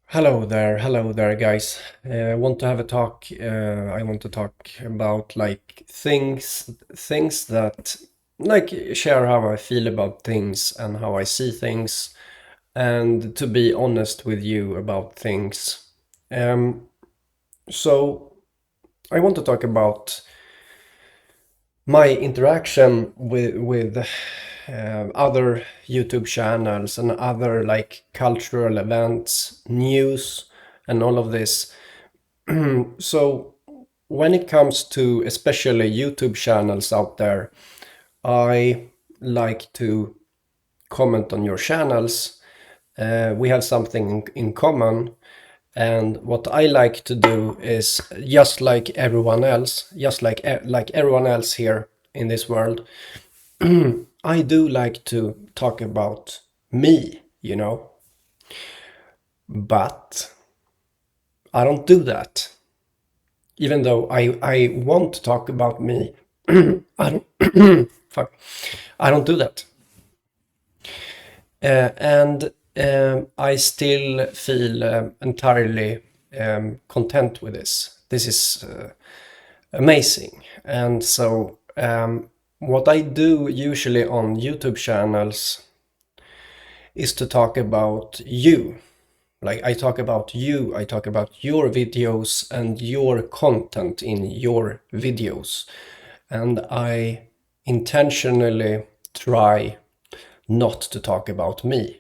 Hello there, guys. Want to have a talk. I want to talk about like things that like share how I feel about things and how I see things, and to be honest with you about things. Um, so I want to talk about my interaction with other YouTube channels and other like cultural events, news, and all of this. So when it comes to especially YouTube channels out there, I like to comment on your channels. We have something in common. And what I like to do is just like everyone else, just like everyone else here in this world, I do like to talk about me, but I don't do that. Even though I want to talk about me, I don't, fuck, I don't do that. And I still feel entirely content with this. This is amazing. And so, what I do usually on YouTube channels is to talk about you. Like I talk about you, I talk about your videos and your content in your videos. And I intentionally try not to talk about me.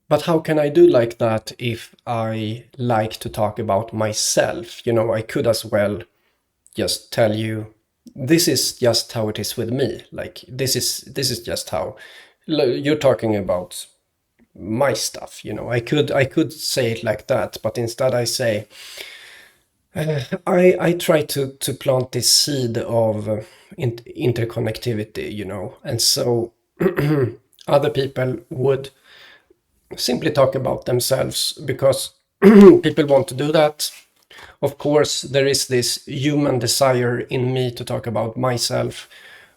But how can I do like that if I like to talk about myself? I could as well just tell you this is just how it is with me. Like this is just how you're talking about my stuff. I could say it like that, but instead I say I try to plant this seed of interconnectivity, and so other people would simply talk about themselves because people want to do that. Of course, there is this human desire in me to talk about myself,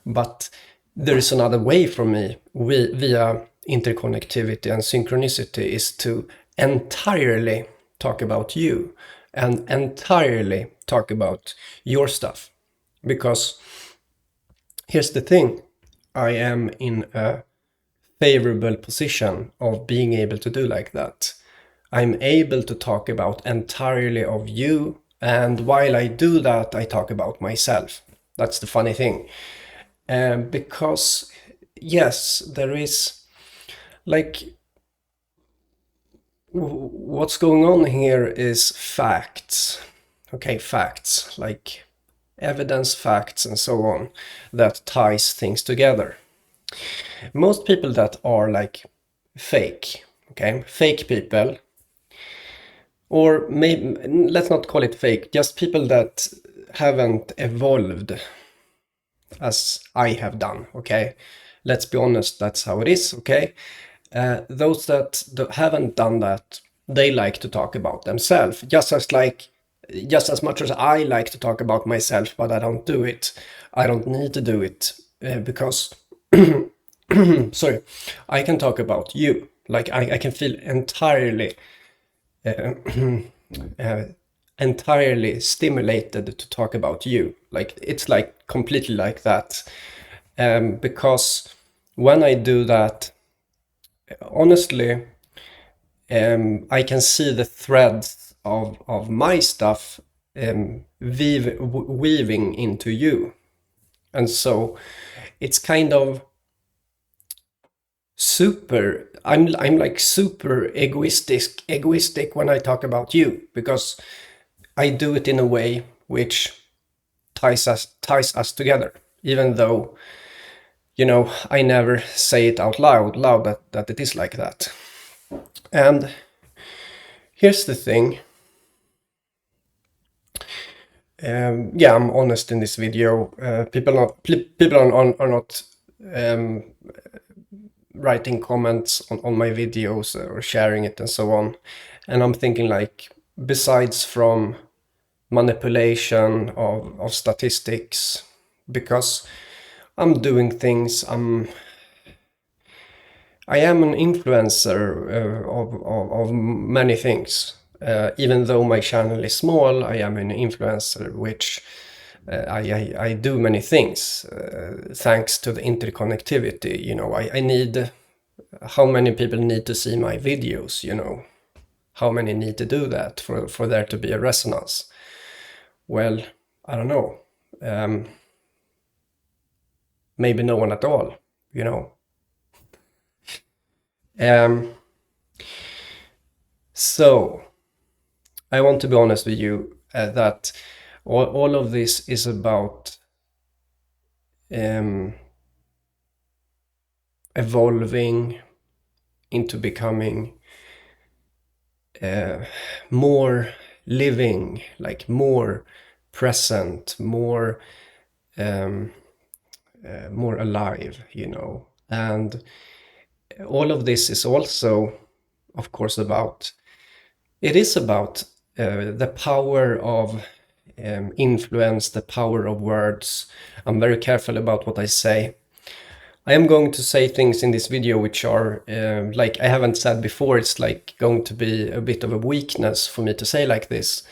but there is another way for me via interconnectivity and synchronicity is to entirely talk about you and entirely talk about your stuff. Because here's the thing, I am in a favorable position of being able to do like that. I'm able to talk about entirely of you, and while I do that, I talk about myself. That's the funny thing. Because, yes, there is like what's going on here is facts. Okay, facts, like evidence, facts, and so on, that ties things together. Most people that are like fake, okay, fake people, or maybe let's not call it fake, just people that haven't evolved as I have done, okay? Let's be honest, that's how it is, okay? Those that haven't done that, they like to talk about themselves, just as much as I like to talk about myself, but I don't do it. I don't need to do it because, sorry, I can talk about you. Like I can feel uh, uh, entirely stimulated to talk about you. Like it's like completely like that. Because when I do that, honestly, I can see the threads of my stuff weaving into you. And so it's kind of I'm like super egoistic when I talk about you because I do it in a way which ties us together, even though I never say it out loud that it is like that. And here's the thing. Yeah, I'm honest in this video. People are not um, writing comments on my videos or sharing it and so on. And I'm thinking like, besides from manipulation of statistics, because I'm doing things, I am an influencer of many things. Even though my channel is small, I am an influencer, which I do many things thanks to the interconnectivity. You know, I need, how many people need to see my videos, you know? How many need to do that for there to be a resonance? Well, I don't know. Maybe no one at all, you know? Um, so, I want to be honest with you that all of this is about evolving into becoming more living, like more present, more more alive, you know. And all of this is also, of course, about, it is about the power of influence, the power of words. I'm very careful about what I say. I am going to say things in this video which are, like I haven't said before, it's like going to be a bit of a weakness for me to say like this,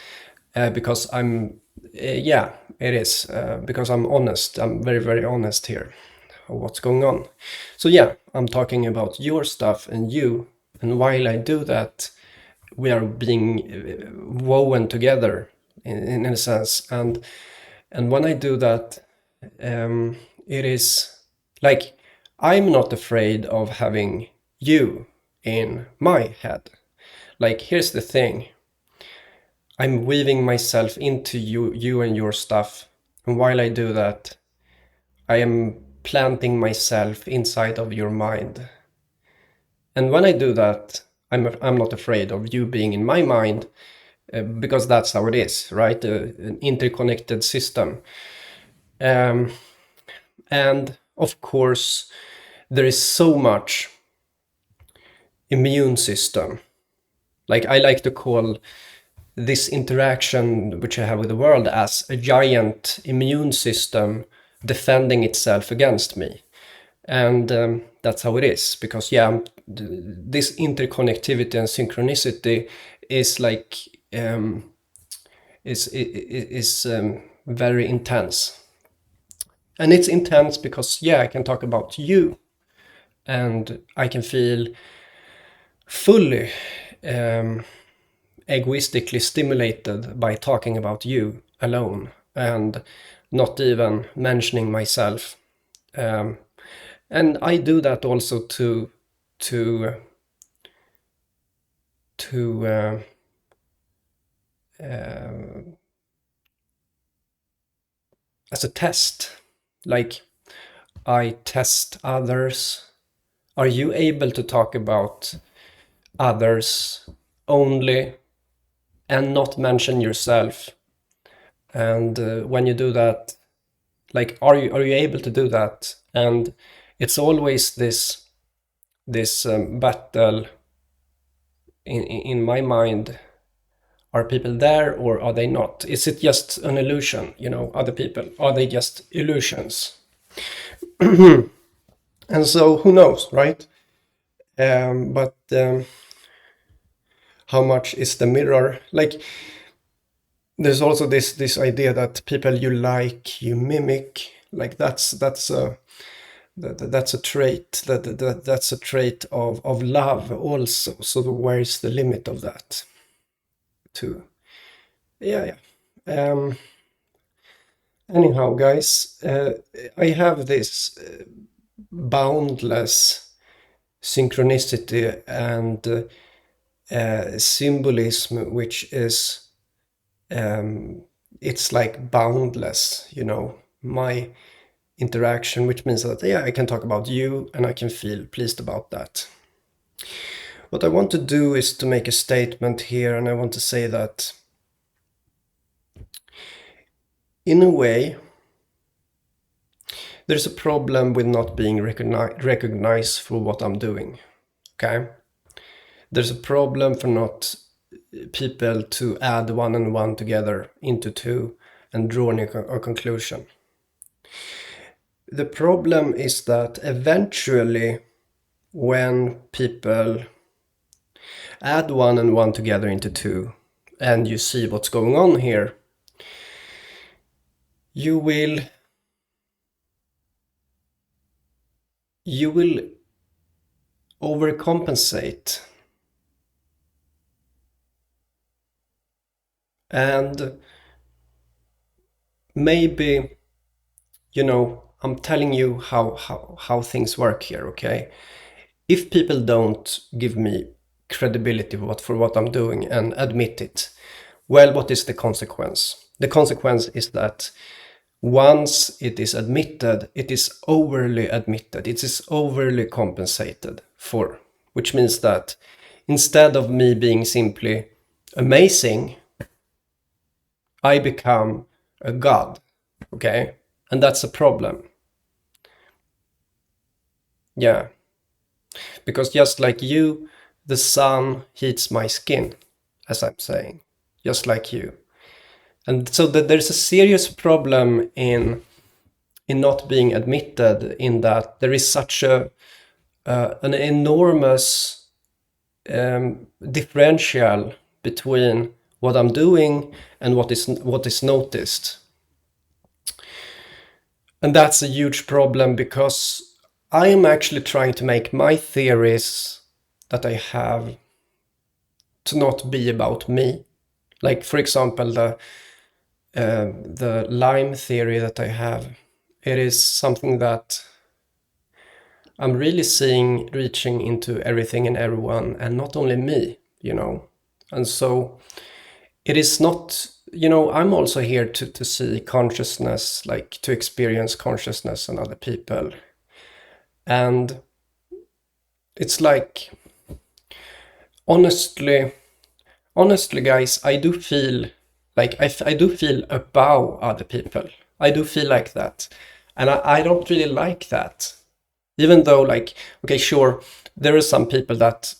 because I'm, yeah, it is, because I'm honest. I'm very, very honest here of what's going on. So yeah, I'm talking about your stuff and you, and while I do that, we are being woven together in a sense. And when I do that, it is like, I'm not afraid of having you in my head. Like, here's the thing. I'm weaving myself into you and your stuff. And while I do that, I am planting myself inside of your mind. And when I do that, I'm not afraid of you being in my mind, because that's how it is, right? An interconnected system. And of course, there is so much immune system. Like, I like to call this interaction which I have with the world as a giant immune system defending itself against me. And that's how it is, because yeah, this interconnectivity and synchronicity is like is very intense. And it's intense because yeah, I can talk about you, and I can feel fully egoistically stimulated by talking about you alone and not even mentioning myself. And I do that also to as a test. Like, I test others. Are you able to talk about others only and not mention yourself? And when you do that, like, are you able to do that? And it's always this battle in my mind. Are people there or are they not? Is it just an illusion? You know, other people, are they just illusions? And so who knows, right? But how much is the mirror? Like, there's also this idea that people you like, you mimic. Like, that's a trait. That's a trait of love also. So where's the limit of that? Too. Yeah. Anyhow, guys, I have this boundless synchronicity and symbolism, which is it's like boundless, you know, my interaction, which means that yeah, I can talk about you and I can feel pleased about that. What I want to do is to make a statement here, and I want to say that in a way there's a problem with not being recognized for what I'm doing. Okay, there's a problem for not people to add one and one together into two and draw a conclusion. The problem is that eventually when people add one and one together into two, and you see what's going on here, you will overcompensate. And maybe, I'm telling you how things work here, okay? If people don't give me credibility for what I'm doing and admit it, well, what is the consequence? The consequence is that once it is admitted, it is overly admitted, it is overly compensated for, which means that instead of me being simply amazing, I become a god, okay? And that's a problem. Yeah. Because just like you, the sun heats my skin, as I'm saying, just like you. And so that there's a serious problem in not being admitted, in that there is such an enormous differential between what I'm doing and what is noticed. And that's a huge problem, because I am actually trying to make my theories that I have to not be about me. Like, for example, the Lime theory that I have, it is something that I'm really seeing reaching into everything and everyone, and not only me, And so it is not, I'm also here to see consciousness, like to experience consciousness and other people. And it's like, honestly, guys, I do feel like I do feel above other people. I do feel like that. And I don't really like that. Even though, like, okay, sure, there are some people that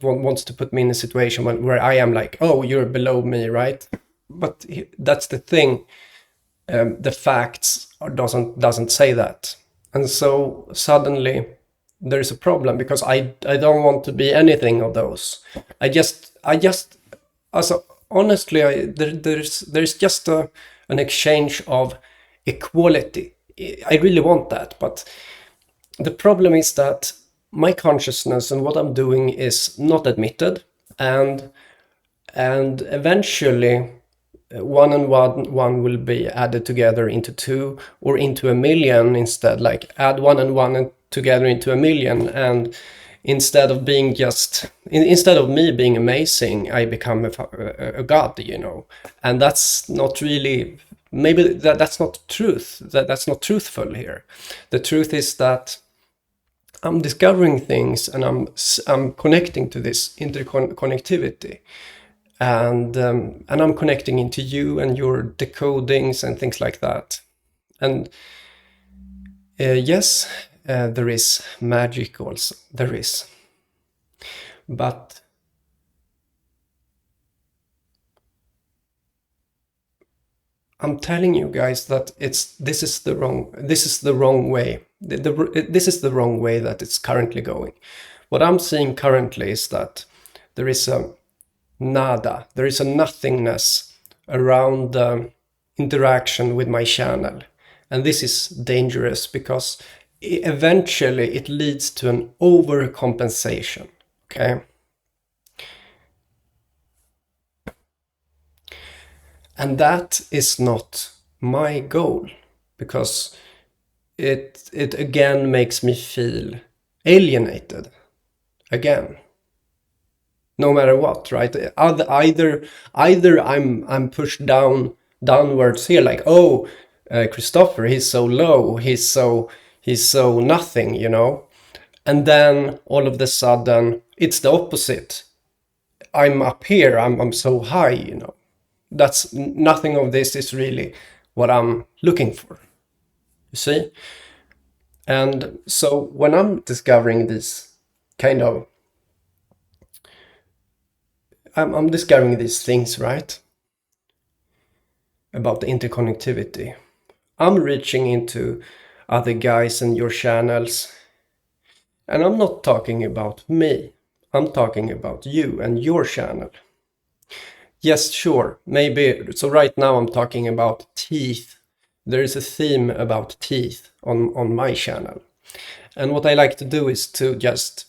wants to put me in a situation where I am like, oh, you're below me, right? But that's the thing. The facts doesn't say that. And so suddenly there's a problem, because I don't want to be anything of those. I just also, honestly, there's just an exchange of equality. I really want that, but the problem is that my consciousness and what I'm doing is not admitted, and eventually one and one will be added together into two, or into a million instead. Like, add one and one together into a million, and instead of being instead of me being amazing, I become a god, And that's not really, maybe that's not truth. That's not truthful here. The truth is that I'm discovering things, and I'm connecting to this interconnectivity, and I'm connecting into you and your decodings and things like that. And yes, there is magic also. There is, but I'm telling you guys that this is the wrong way. This is the wrong way that it's currently going. What I'm seeing currently is that there is a nada, there is a nothingness around interaction with my channel. And this is dangerous, because eventually it leads to an overcompensation, okay? And that is not my goal, because it again makes me feel alienated again, no matter what, right? Either I'm pushed downwards here, like, oh, Christopher, he's so low, he's so nothing, and then all of the sudden it's the opposite. I'm up here, I'm so high, That's nothing of this is really what I'm looking for, you see? And so when I'm discovering this kind of, I'm discovering these things, right? About the interconnectivity. I'm reaching into other guys and your channels, And I'm not talking about me. I'm talking about you and your channel. Yes, sure, maybe. So right now I'm talking about teeth. There is a theme about teeth on my channel. And what I like to do is to just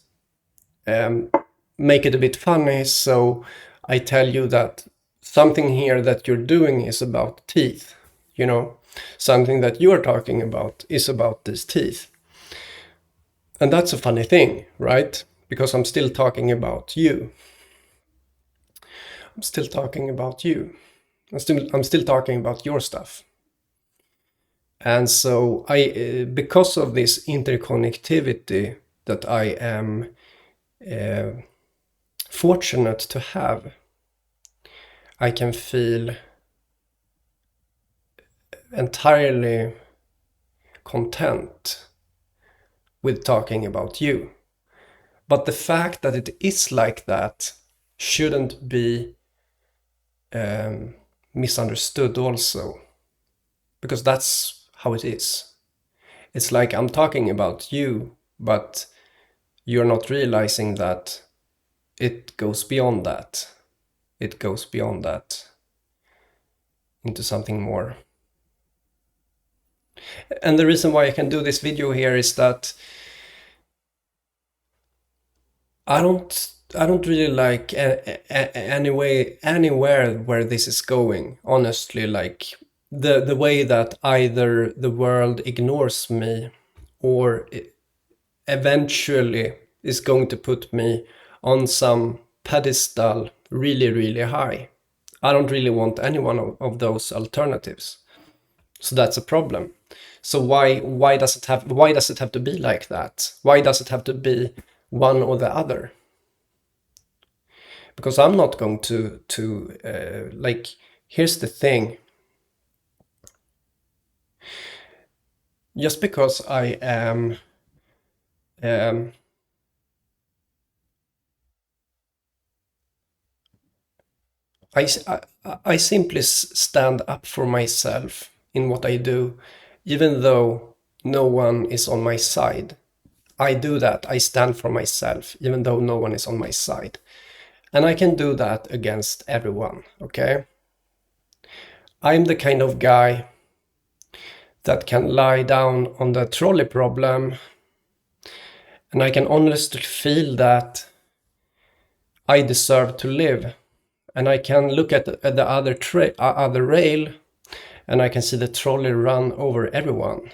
make it a bit funny. So I tell you that something here that you're doing is about teeth. You know, something that you're talking about is about these teeth. And that's a funny thing, right? Because I'm still talking about you. I'm still talking about you. I'm still talking about your stuff. And so because of this interconnectivity that I am fortunate to have, I can feel entirely content with talking about you. But the fact that it is like that shouldn't be misunderstood also, because that's how it is. It's like I'm talking about you, but you're not realizing that it goes beyond that. It goes beyond that into something more. And the reason why I can do this video here is that I don't really like anywhere where this is going, honestly. Like the way that either the world ignores me or eventually is going to put me on some pedestal really, really high. I don't really want any one of those alternatives. So that's a problem. So why does it have to be like that? Why does it have to be one or the other? Because I'm not going to like, here's the thing. Just because I am I simply stand up for myself in what I do, even though no one is on my side. I do that. I stand for myself, even though no one is on my side. And I can do that against everyone, okay? I'm the kind of guy that can lie down on the trolley problem, and I can honestly feel that I deserve to live. And I can look at the other rail, and I can see the trolley run over everyone.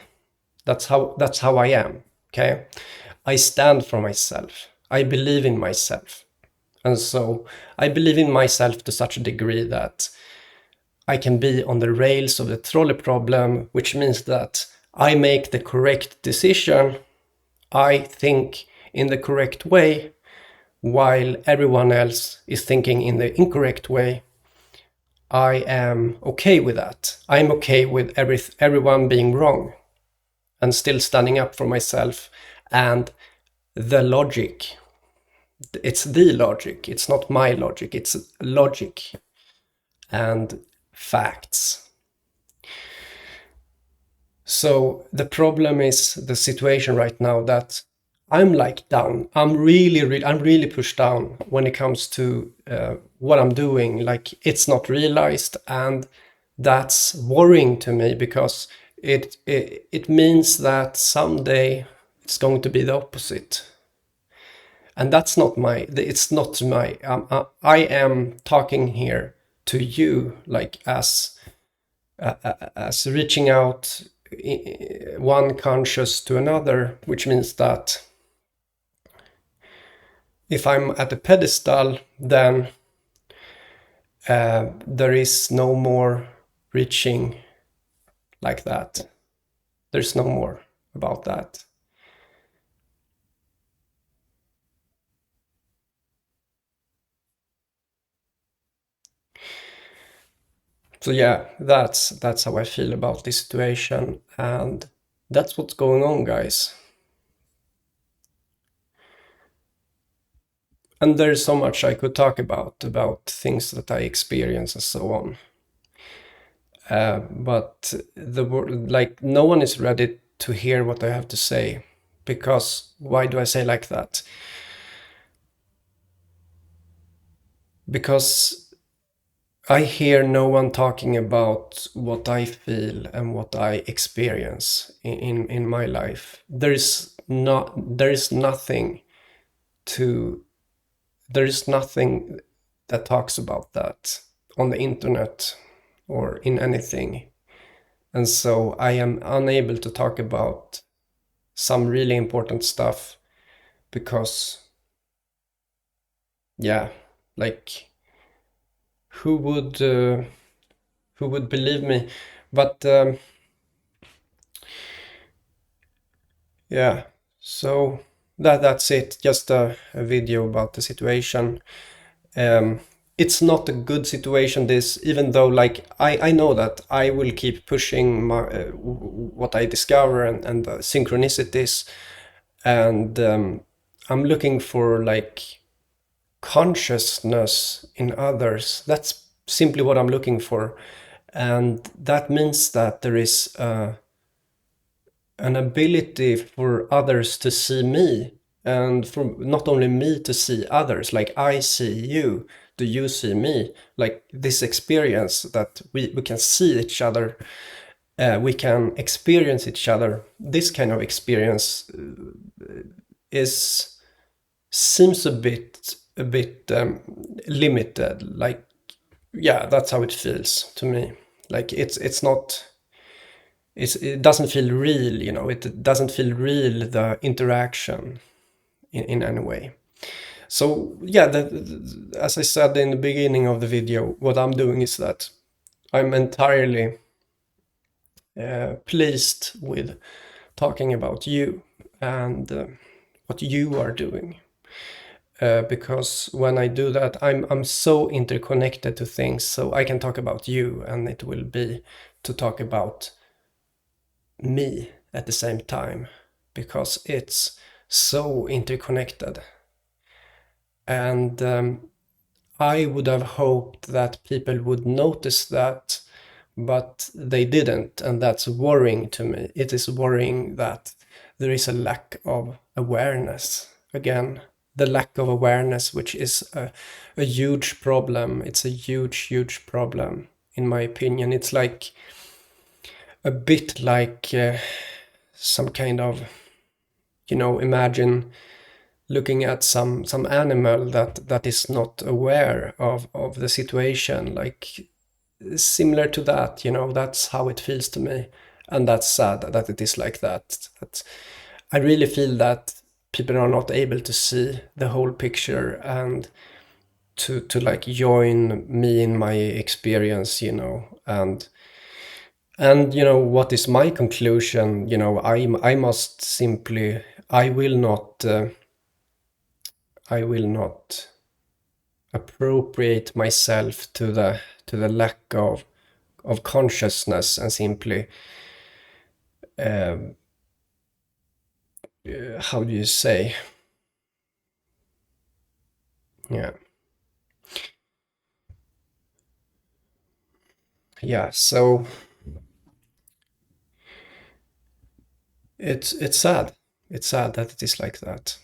That's how I am, okay? I stand for myself. I believe in myself. And so I believe in myself to such a degree that I can be on the rails of the trolley problem, which means that I make the correct decision, I think in the correct way, while everyone else is thinking in the incorrect way. I am okay with that. I'm okay with everyone being wrong and still standing up for myself and the logic. It's the logic. It's not my logic. It's logic and facts. So the problem is the situation right now that I'm like down. I'm really pushed down when it comes to what I'm doing. Like it's not realized, and that's worrying to me because it means that someday it's going to be the opposite. And that's not my. It's not my. I am talking here to you, like as reaching out one conscious to another, which means that if I'm at a pedestal, then there is no more reaching like that. There's no more about that. So yeah, that's how I feel about this situation, and that's what's going on, guys. And there's so much I could talk about things that I experience and so on. But like no one is ready to hear what I have to say. Because why do I say like that? Because I hear no one talking about what I feel and what I experience in my life. There is nothing to there is nothing that talks about that on the internet or in anything. And so I am unable to talk about some really important stuff because, yeah, like who would uh, who would believe me? But yeah, so that's it. Just a video about the situation. Um, it's not a good situation, this, even though like I know that I will keep pushing my what I discover and the synchronicities, and I'm looking for like consciousness in others. That's simply what I'm looking for, and that means that there is an ability for others to see me, and for not only me to see others, like I see you, do you see me, like this experience that we can see each other, we can experience each other. This kind of experience is seems a bit limited, like, yeah, that's how it feels to me. Like it's not, it doesn't feel real, you know, it doesn't feel real, the interaction in any way. So yeah, as I said in the beginning of the video, what I'm doing is that I'm entirely pleased with talking about you and what you are doing. Because when I do that, I'm so interconnected to things, so I can talk about you, and it will be to talk about me at the same time, because it's so interconnected. And I would have hoped that people would notice that, but they didn't, and that's worrying to me. It is worrying that there is a lack of awareness. Again, the lack of awareness, which is a huge problem. It's a huge, huge problem, in my opinion. It's like a bit like some kind of, you know, imagine looking at some animal that is not aware of the situation, like similar to that, you know. That's how it feels to me, and that's sad that it is like that. That I really feel that people are not able to see the whole picture and to like join me in my experience, you know. And you know, what is my conclusion? You know, I must simply, I will not appropriate myself to the lack of consciousness, and simply um, how do you say, yeah, yeah. So it's sad. It's sad that it is like that.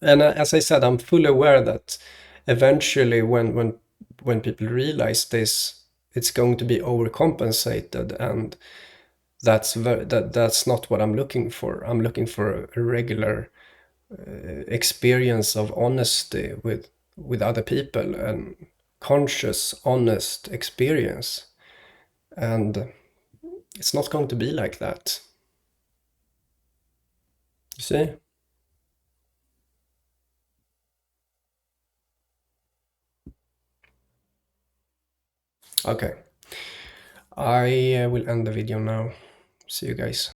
And as I said, I'm fully aware that eventually, when people realize this, it's going to be overcompensated, and that's not what I'm looking for. I'm looking for a regular experience of honesty with other people, and conscious, honest experience. And it's not going to be like that. You see? Okay. I will end the video now. See you guys.